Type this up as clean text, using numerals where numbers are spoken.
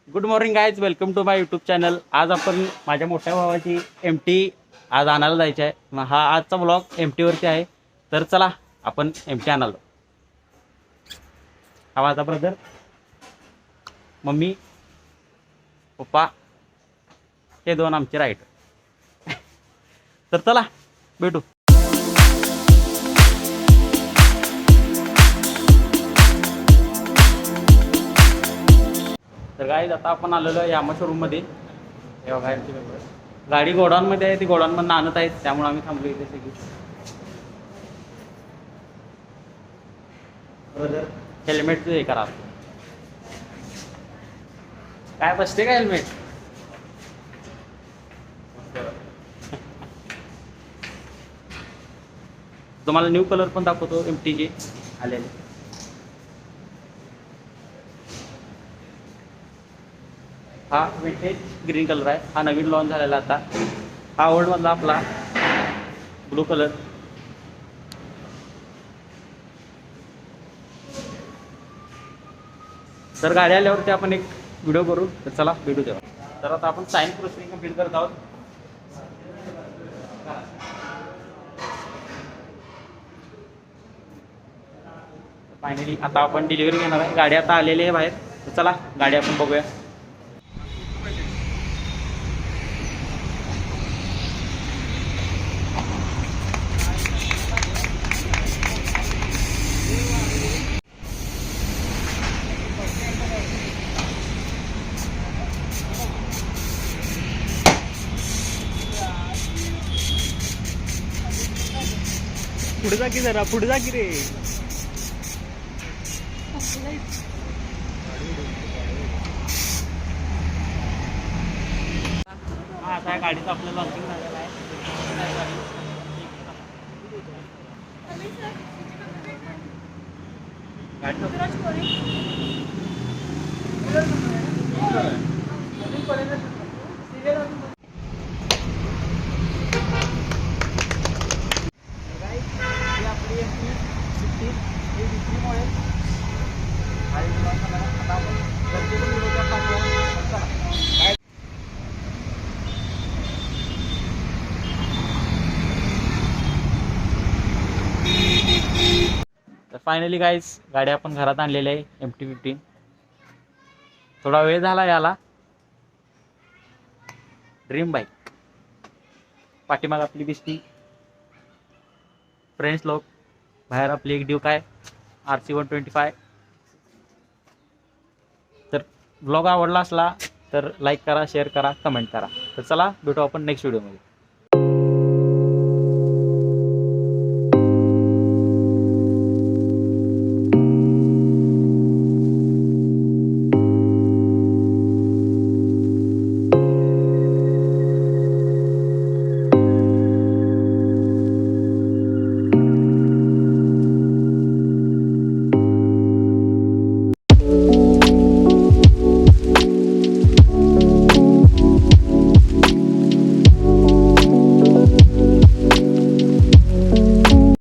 Good morning guys, welcome to my YouTube channel. आज आपण माझ्या मोठ्या भावाची MT आज आणायला जायचं आहे. मग हा आजचा ब्लॉग MTवरती आहे. तर चला आपण MT आणालो. हा माझा ब्रदर, मम्मी, पप्पा, हे दोन आमचे राईट. तर चला भेटू. तर गाईज आता आपण आलेलो आहे यामा शोरूममध्ये. हे बघा गाडी गोडाऊनमध्ये आहे, ती गोडाऊनमधून आणत आहेत, त्यामुळे आम्ही थांबलो इथे सगळी. ब्रदर हेल्मेटचं हे करा. काय बसते का हेल्मेट? तुम्हाला न्यू कलर पण दाखवतो MTचे आलेले. हा विंटेज ग्रीन कलर आहे, हा नवीन लॉन्च झालेला आता. हा ओल्ड मधला आपला ब्लू कलर. तर गाडी आल्यावरती आपण एक व्हिडिओ करू. तर चला भेटू तेव्हा. तर आता आपण साइन प्रोसेसिंग कंप्लीट करत आहोत. फायनली आता आपण डिलिव्हरी घेणार आहे. गाडी आता आलेली आहे बाहेर. तर चला गाडी आपण बघूया. पुढे जा की जरा, पुढे जा की रे. हा आता या गाडीचं आपलं लॉन्चिंग झालेलं आहे. तर फायनली गाईज गाडी आपण घरात आणलेली आहे MT-15. थोडा वेळ झाला याला. Dream bike. पाठीमाग आपली दिसती फ्रेंड्स लोक, बाहेर आपली एक ड्यूक आहे RC 125. तर ब्लॉग आवडला असला तर लाईक करा, शेअर करा, कमेंट करा. तर चला भेटू आपण नेक्स्ट व्हिडिओमध्ये.